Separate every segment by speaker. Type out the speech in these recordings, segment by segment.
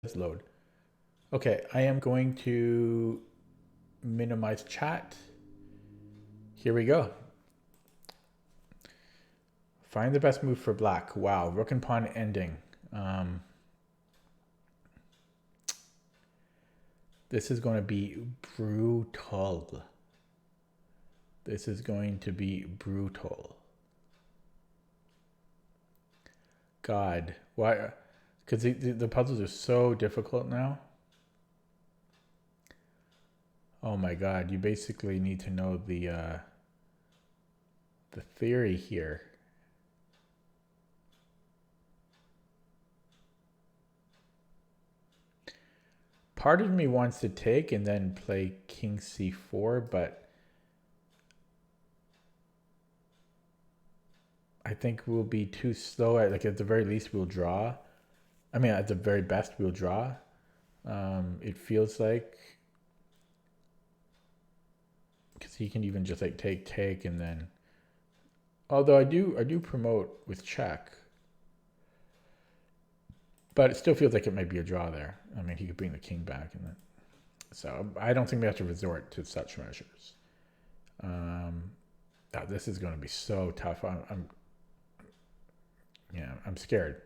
Speaker 1: Let's load. Okay, I am going to minimize chat. Here we go. Find the best move for black. Wow, rook and pawn ending. This is going to be brutal. This is going to be brutal. God, why? Because the puzzles are so difficult now. Oh my God, you basically need to know the theory here. Part of me wants to take and then play king c4, but I think we'll be too slow. Like at the very least, we'll draw. I mean, at the very best, we'll draw. It feels like, because he can even just like take and then. Although I do promote with check, but it still feels like it might be a draw there. I mean, he could bring the king back and then. So I don't think we have to resort to such measures. This is going to be so tough. I'm scared.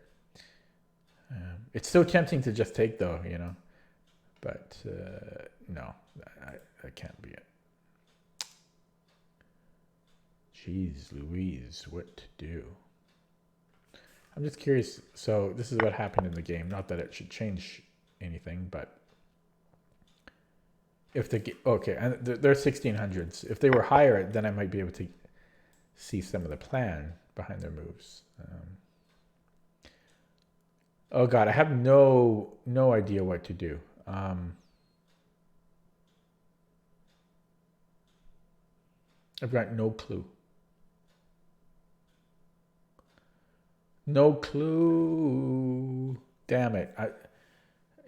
Speaker 1: It's so tempting to just take though, but no, that can't be it. Jeez Louise, what to do? I'm just curious. So this is what happened in the game. Not that it should change anything, but if okay, and they're 1600s. If they were higher, then I might be able to see some of the plan behind their moves. Oh God, I have no idea what to do. I've got no clue. No clue. Damn it.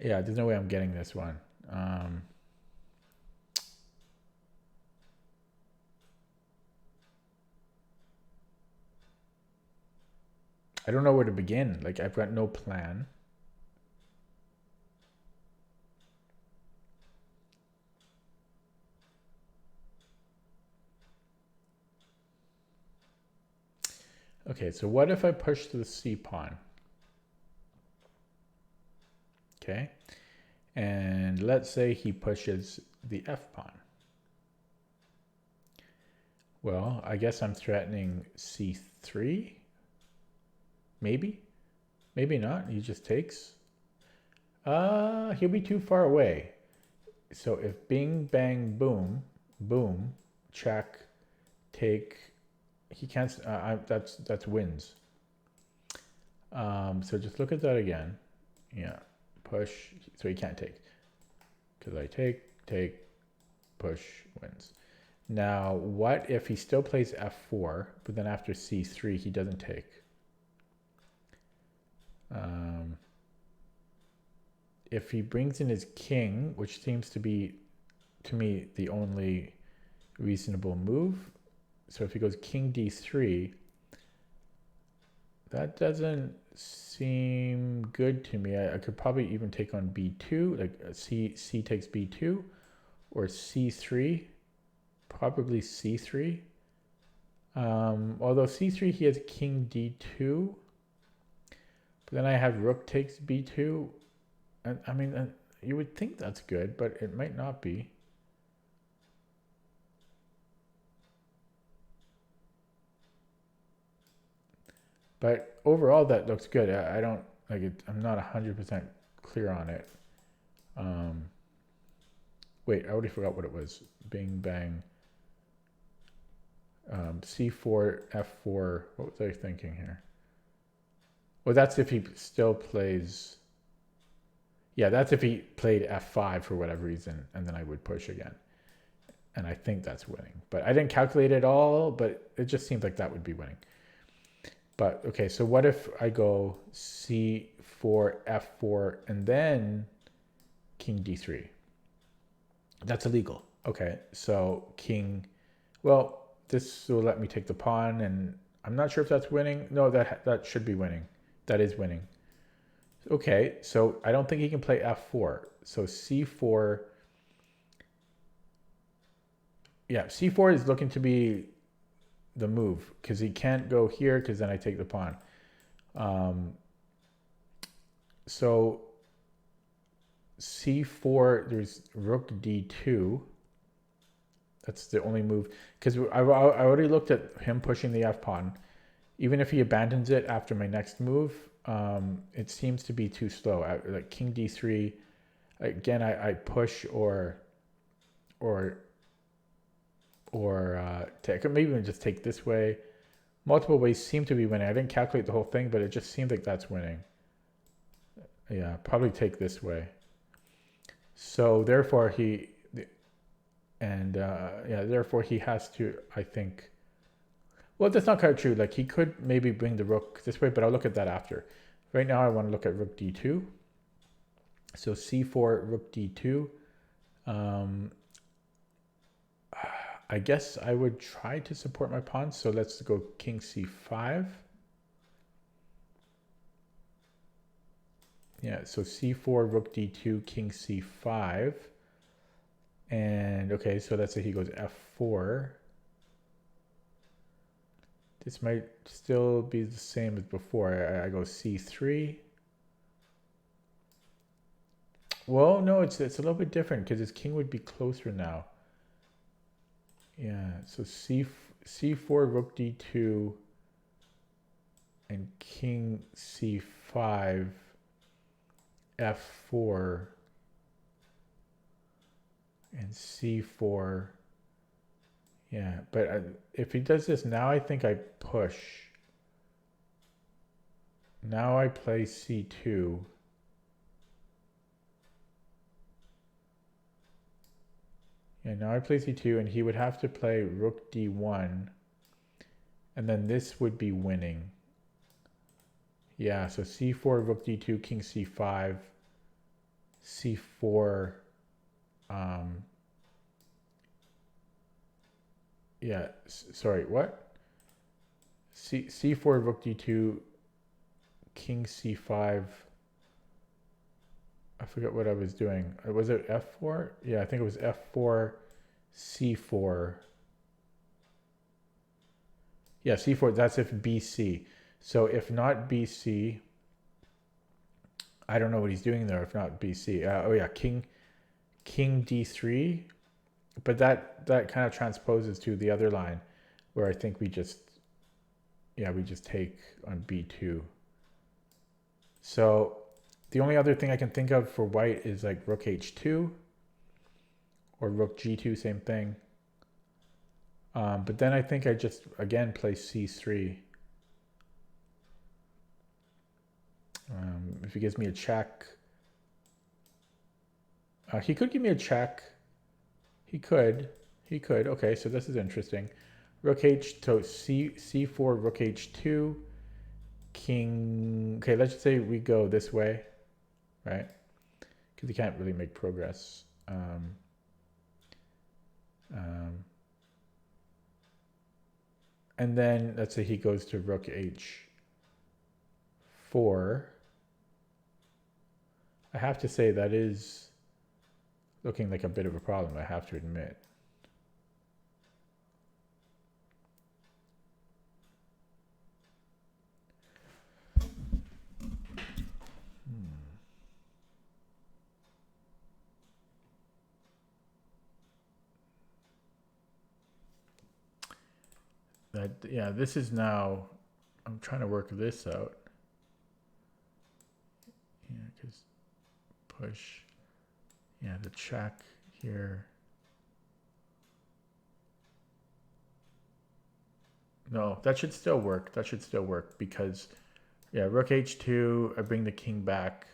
Speaker 1: Yeah, there's no way I'm getting this one. I don't know where to begin. Like, I've got no plan. Okay, so what if I push to the C pawn? Okay, and let's say he pushes the F pawn. Well, I guess I'm threatening C3. Maybe, maybe not. He just takes. He'll be too far away. So if bing, bang, boom, boom, check, take, he can't, that's wins. So just look at that again. Yeah, push, so he can't take. Because I take, push, wins. Now, what if he still plays f4, but then after c3, he doesn't take? If he brings in his king, which seems to be, to me, the only reasonable move. So if he goes king d3, that doesn't seem good to me. I could probably even take on b2, like c takes b2, or c3, probably c3. Although c3 he has king d2, but then I have rook takes b2, and I mean you would think that's good, but it might not be. But overall, that looks good. I don't like it. I'm not 100% clear on it. Wait, I already forgot what it was. Bing, bang. C4, F4. What was I thinking here? Well, that's if he still plays. Yeah, that's if he played F5 for whatever reason, and then I would push again. And I think that's winning. But I didn't calculate it all, but it just seems like that would be winning. But okay, so what if I go c4, f4, and then king d3? That's illegal. Okay, so king, well, this will let me take the pawn, and I'm not sure if that's winning. No, that should be winning. That is winning. Okay, so I don't think he can play f4. So c4, yeah, c4 is looking to be the move because he can't go here because then I take the pawn. Um, so c4, there's rook d2. That's the only move because I already looked at him pushing the f pawn. Even if he abandons it after my next move, it seems to be too slow. Like king d3, again, I push or take, maybe even just take this way. Multiple ways seem to be winning. I didn't calculate the whole thing, but it just seemed like that's winning. Yeah, probably take this way. So therefore therefore he has to, I think, well, that's not quite true. Like he could maybe bring the rook this way, but I'll look at that after. Right now I want to look at rook d2. So c4, rook d2. I guess I would try to support my pawn. So let's go king c5. Yeah, so c4, rook d2, king c5. And okay, so let's say he goes f4. This might still be the same as before. I go c3. Well, no, it's a little bit different because his king would be closer now. Yeah, so c4, rook d2, and king c5, f4, and c4. Yeah, but if he does this now, I think I push. Now I play c2. Yeah, now I play c2, and he would have to play rook d1, and then this would be winning. Yeah, so c4, rook d2, king c5, c4. Yeah, sorry, what? c4, rook d2, king c5. I forget what I was doing. Was it f4? Yeah, I think it was f4, c4. Yeah, c4, that's if bc. So if not bc, I don't know what he's doing there if not bc. Oh yeah, king d3. But that kind of transposes to the other line where I think we just take on b2. So the only other thing I can think of for white is like rook h2 or rook g2, same thing. But then I think I just, again, play c3. If he gives me a check. He could give me a check. He could. Okay, so this is interesting. Rook h, so c4, rook h2, king. Okay, let's just say we go this way, right? Because he can't really make progress. And then let's say he goes to rook h4. I have to say that is looking like a bit of a problem, I have to admit. Yeah, this is now, I'm trying to work this out. Yeah, because push, yeah, the check here. No, that should still work. That should still work because, yeah, rook h2, I bring the king back.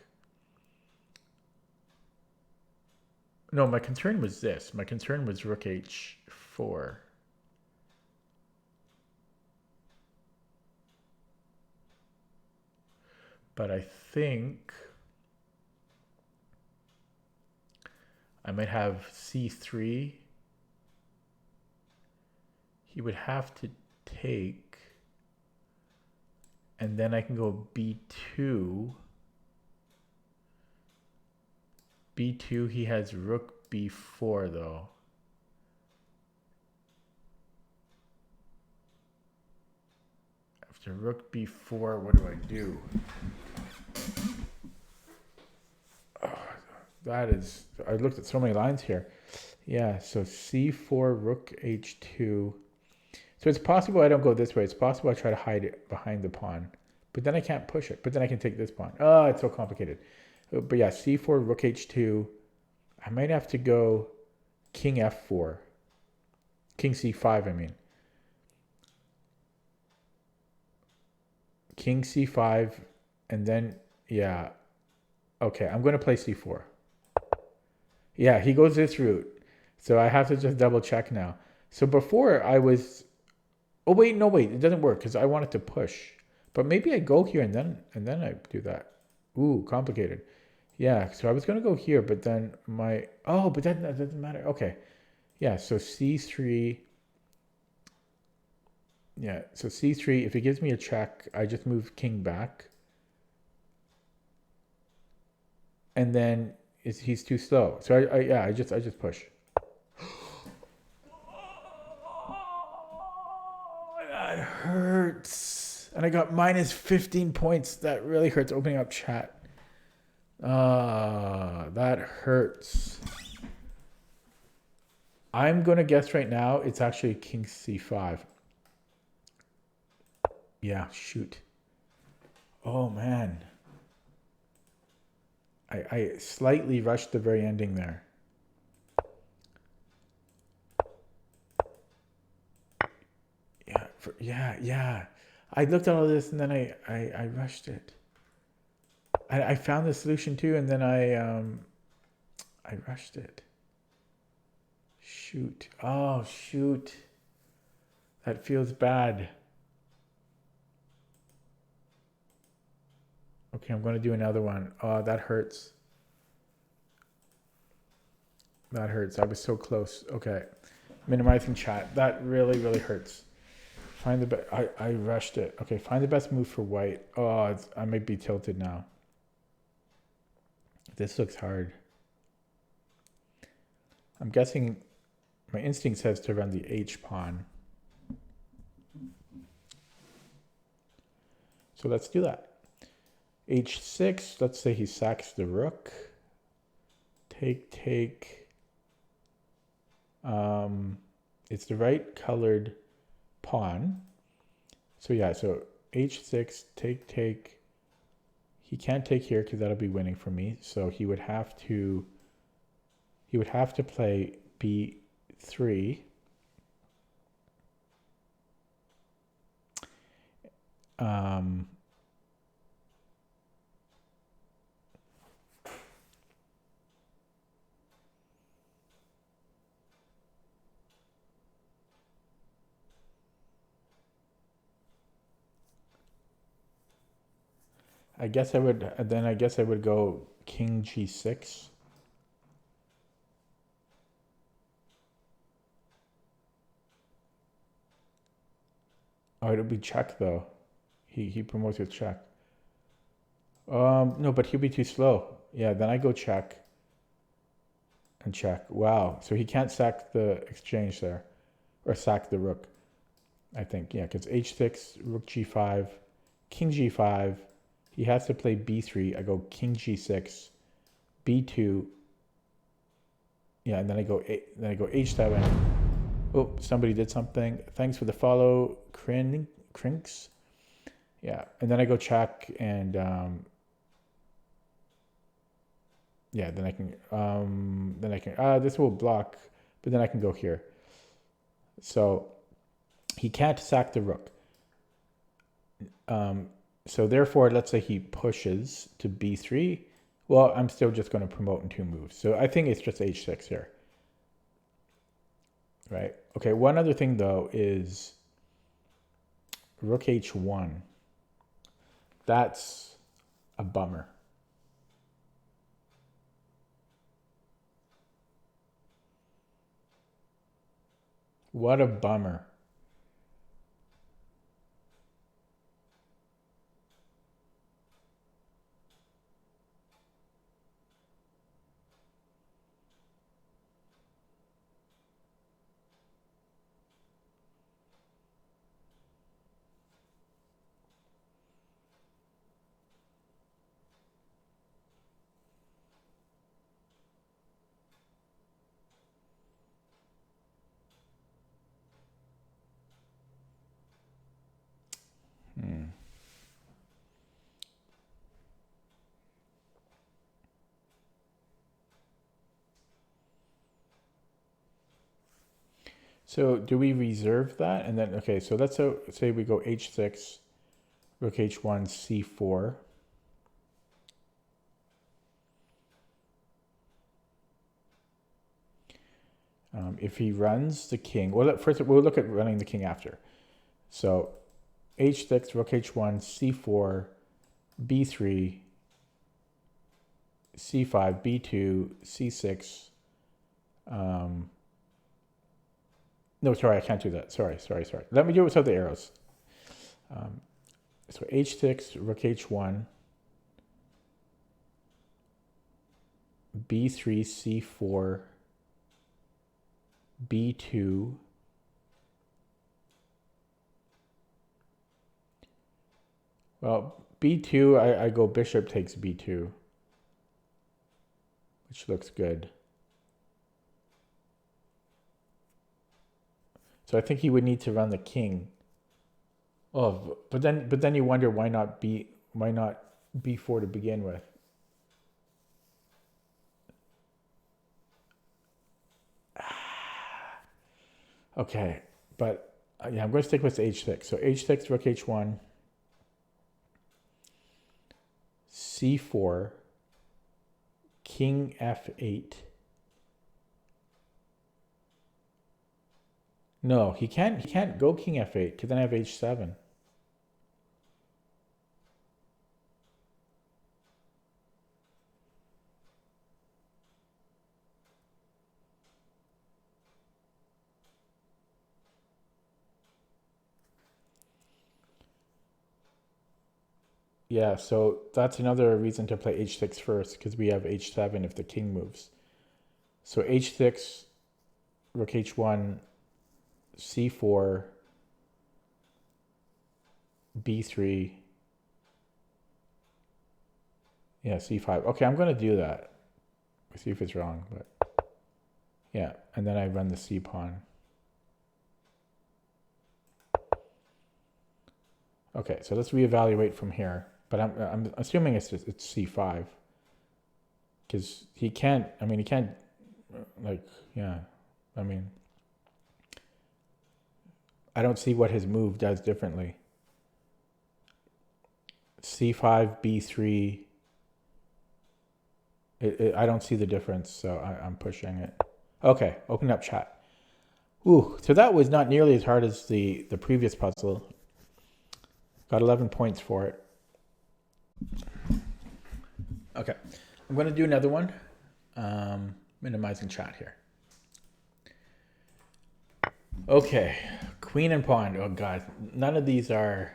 Speaker 1: No, my concern was this. My concern was rook h4. But I think I might have c3. He would have to take, and then I can go b2. b2, he has rook b4 though. After rook b4, what do I do? Oh, that is, I looked at so many lines here. Yeah, so c4, rook h2. So it's possible I don't go this way. It's possible I try to hide it behind the pawn. But then I can't push it. But then I can take this pawn. Oh, it's so complicated. But yeah, c4, rook h2. I might have to go king f4. King c5, I mean. King c5. And then, yeah. Okay, I'm going to play c4. Yeah, he goes this route. So I have to just double check now. So before I was... Oh, wait, no, wait. It doesn't work because I wanted to push. But maybe I go here and then I do that. Ooh, complicated. Yeah, so I was going to go here, but then my... Oh, but that doesn't matter. Okay. Yeah, so c3... Yeah, so c3, if it gives me a check, I just move king back. And then he's too slow. So I just push. That hurts. And I got minus 15 points. That really hurts opening up chat. That hurts. I'm going to guess right now it's actually king c5. Yeah, shoot. Oh, man. I slightly rushed the very ending there. Yeah. I looked at all this and then I rushed it. I found the solution too, and then I rushed it. Shoot. Oh, shoot. That feels bad. Okay, I'm going to do another one. Oh, that hurts. That hurts. I was so close. Okay. Minimizing chat. That really, really hurts. Find the I rushed it. Okay, find the best move for white. Oh, I might be tilted now. This looks hard. I'm guessing my instinct says to run the H pawn. So let's do that. H6, let's say he sacks the rook. Take. It's the right colored pawn. So yeah, so H6, take. He can't take here because that'll be winning for me. So he would have to play B3. I guess I would go king G6. Oh, it'll be check though. He promotes with check. No, but he'll be too slow. Yeah, then I go check and check. Wow. So he can't sack the exchange there, or sack the rook. I think, yeah, because H6, rook G5, king G5. He has to play B3. I go king G6, B2. Yeah, and then I go H7. Oh, somebody did something. Thanks for the follow, Crinks. Yeah, and then I go check, and yeah, then I can this will block, but then I can go here. So he can't sack the rook. So therefore, let's say he pushes to B3. Well, I'm still just going to promote in 2 moves. So I think it's just H6 here. Right? Okay, one other thing though is rook H1. That's a bummer. What a bummer. So do we reserve that? And then, okay, so let's say we go h6, rook h1, c4. If he runs the king, well, first we'll look at running the king after. So h6, rook h1, c4, b3, c5, b2, c6. No, sorry, I can't do that. Sorry. Let me do it without the arrows. So h6, rook h1, b3, c4, b2, well, b2, I go bishop takes b2, which looks good. So I think he would need to run the king. Oh, but then you wonder why not b4 to begin with. Okay, but yeah, I'm going to stick with h6. So h6, rook h1, c4, king f8. No, he can't go king f8 because then I have h7. Yeah, so that's another reason to play h6 first, because we have h7 if the king moves. So h6, rook h1, c4, b3, yeah, c5. Okay, I'm going to do that. We'll see if it's wrong, but yeah, and then I run the c pawn. Okay, so let's reevaluate from here. But I'm assuming it's c5, because he can't. I mean, he can't. Like, yeah. I mean, I don't see what his move does differently. c5, b3. I don't see the difference, so I'm pushing it. Okay, open up chat. Ooh, so that was not nearly as hard as the previous puzzle. Got 11 points for it. Okay, I'm going to do another one. Minimizing chat here. Okay, queen and pawn. Oh god, none of these are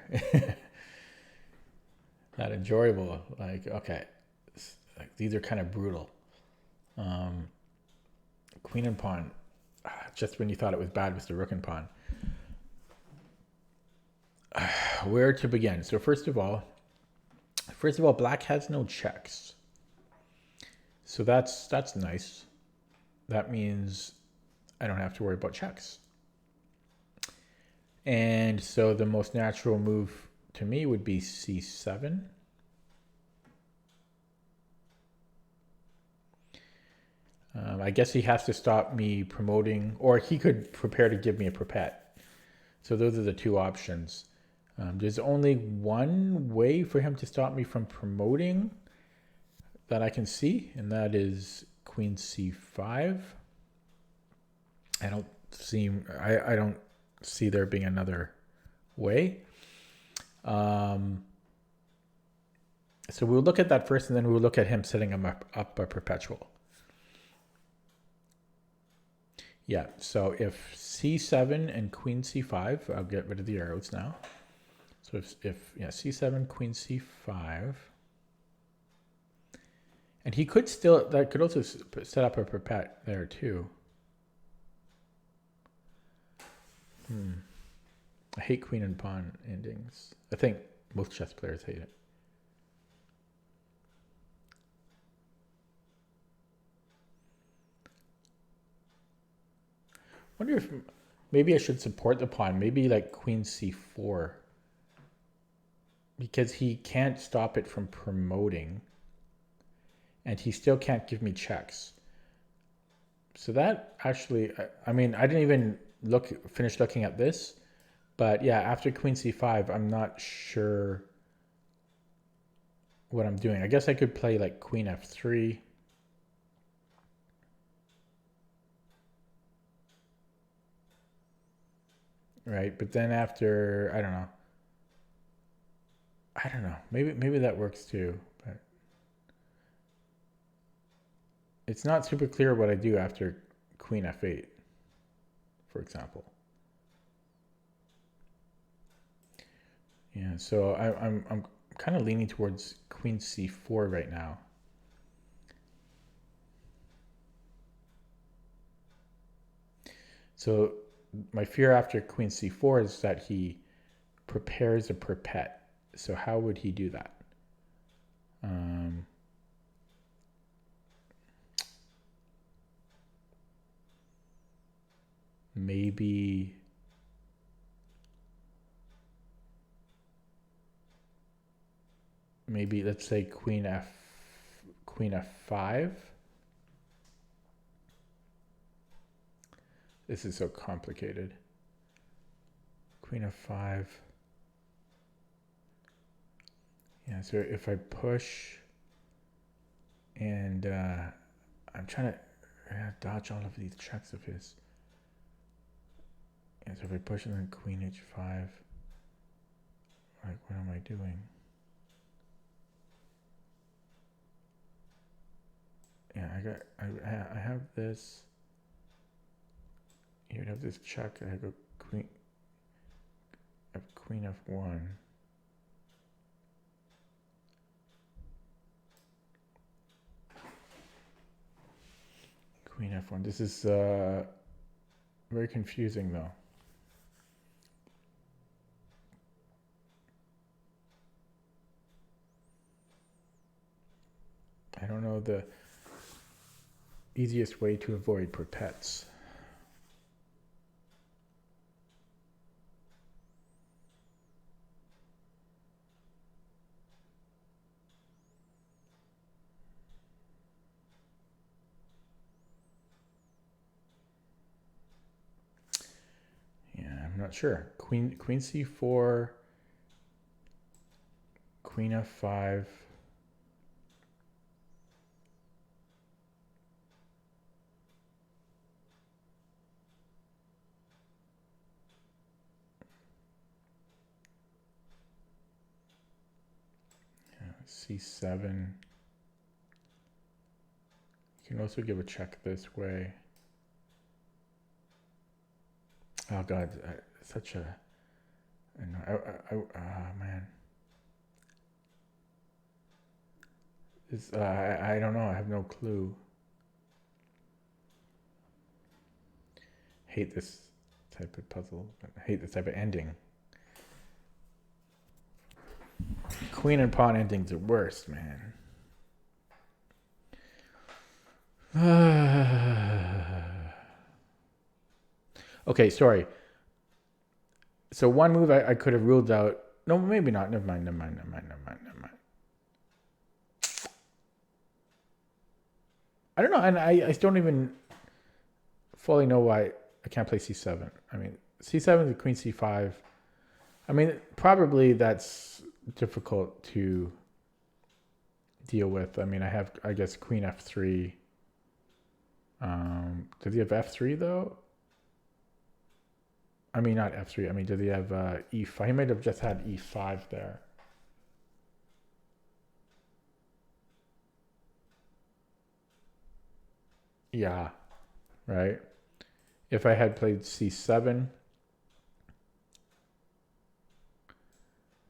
Speaker 1: that enjoyable. Like, okay, like, these are kind of brutal. Queen and pawn. Just when you thought it was bad, was the rook and pawn. Where to begin? So first of all, black has no checks. So that's nice. That means I don't have to worry about checks. And so the most natural move to me would be c7. I guess he has to stop me promoting, or he could prepare to give me a prepet. So those are the two options. There's only one way for him to stop me from promoting that I can see, and that is queen c5. I don't see there being another way. So we'll look at that first, and then we'll look at him setting him up a perpetual. Yeah, so if c7 and queen c5, I'll get rid of the arrows now. So if c7, queen c5, and he could still, that could also set up a perpet there too. I hate queen and pawn endings. I think most chess players hate it. I wonder if maybe I should support the pawn. Maybe like queen c4. Because he can't stop it from promoting. And he still can't give me checks. So that actually, I mean, I didn't even finish looking at this. But yeah, after queen c5, I'm not sure what I'm doing. I guess I could play like queen f3. Right, but then after, I don't know. Maybe that works too, but it's not super clear what I do after queen f8, for example. Yeah, so I'm kind of leaning towards queen c4 right now. So my fear after queen c4 is that he prepares a perpet. So how would he do that? Maybe let's say queen f5. This is so complicated. Queen f5. Yeah, so if I push and I'm trying to dodge all of these checks of his. Yeah, so if I push and then queen h5, like what am I doing? Yeah, I have this. You would have this check. I go queen f1. Queen f1. This is very confusing though. I don't know the easiest way to avoid perpets. I'm not sure. Queen c4, queen f5. c7. You can also give a check this way. Oh God, such a. Man. This, I don't know. I have no clue. Hate this type of puzzle. I hate this type of ending. Queen and pawn endings are worst, man. Okay, sorry. So one move I could have ruled out. No, maybe not. Never mind. I don't know, and I don't even fully know why I can't play c7. I mean, c7 to queen c5. I mean, probably that's difficult to deal with. I mean, I guess queen f3. Does he have f3 though? I mean, not f3. I mean, did he have e5? He might have just had e5 there. Yeah, right. If I had played c7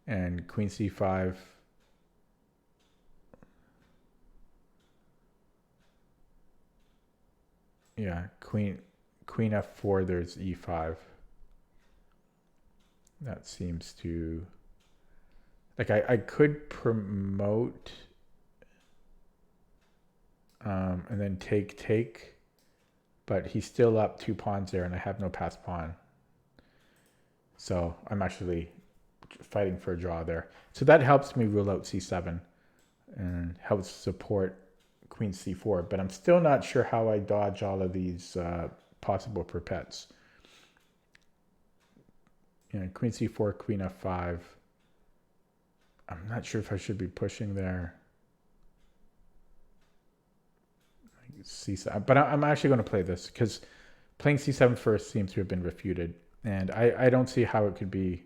Speaker 1: and queen c5, yeah, queen f4, there's e5. That seems to, like, I could promote and then take, but he's still up 2 pawns there and I have no passed pawn. So I'm actually fighting for a draw there. So that helps me rule out c7 and helps support queen c4, but I'm still not sure how I dodge all of these possible perpets. You know, queen c4, queen f5. I'm not sure if I should be pushing there. C7, but I'm actually going to play this because playing c7 first seems to have been refuted, and I don't see how it could be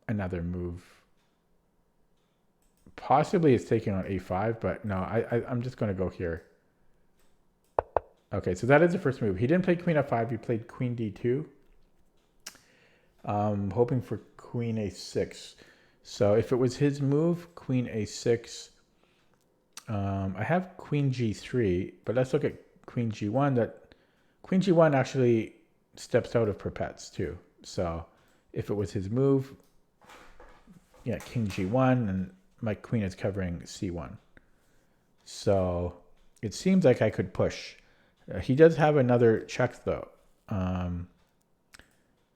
Speaker 1: another move. Possibly it's taking on a5, but no, I'm just going to go here. Okay, so that is the first move. He didn't play queen f5, he played queen d2. Hoping for queen a6. So if it was his move, queen a6, I have queen g3, but let's look at queen g1. That queen g1 actually steps out of perpets too. So if it was his move, yeah, king g1, and my queen is covering c1. So it seems like I could push. He does have another check though.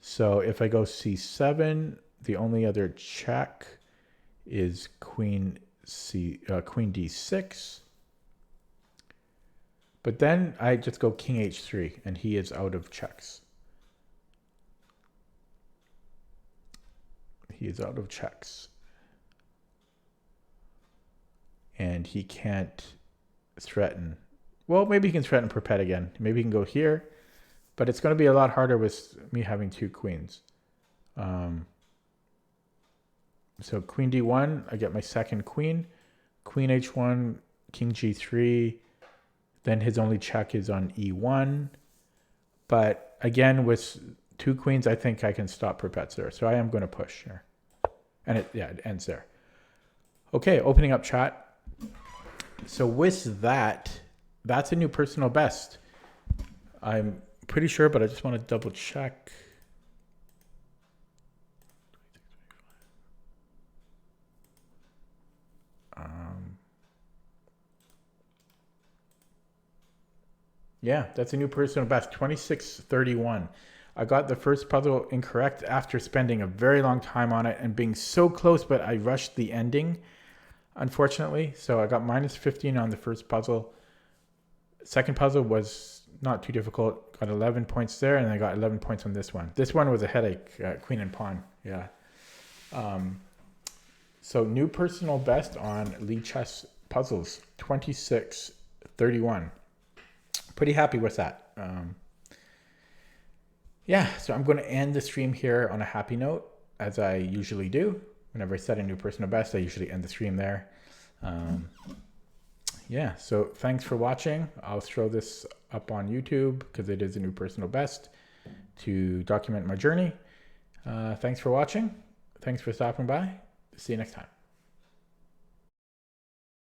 Speaker 1: So if I go c7, the only other check is queen d6. But then I just go king h3, and he is out of checks. He is out of checks. And he can't threaten. Well, maybe he can threaten perpet again. Maybe he can go here. But it's going to be a lot harder with me having two queens. So queen d1, I get my second queen. Queen h1, king g3. Then his only check is on e1. But again, with two queens, I think I can stop perpets there. So I am going to push here. And it ends there. Okay, opening up chat. So with that, that's a new personal best. I'm pretty sure, but I just want to double check. Yeah, that's a new personal best, 2631. I got the first puzzle incorrect after spending a very long time on it and being so close, but I rushed the ending, unfortunately. So I got minus 15 on the first puzzle. Second puzzle was not too difficult. Got 11 points there, and I got 11 points on this one. This one was a headache, queen and pawn. Yeah. So new personal best on Lichess puzzles, 2631. Pretty happy with that. Yeah, so I'm going to end the stream here on a happy note, as I usually do. Whenever I set a new personal best, I usually end the stream there. Yeah, so thanks for watching. I'll throw this up on YouTube because it is a new personal best to document my journey. Thanks for watching. Thanks for stopping by. See you next time.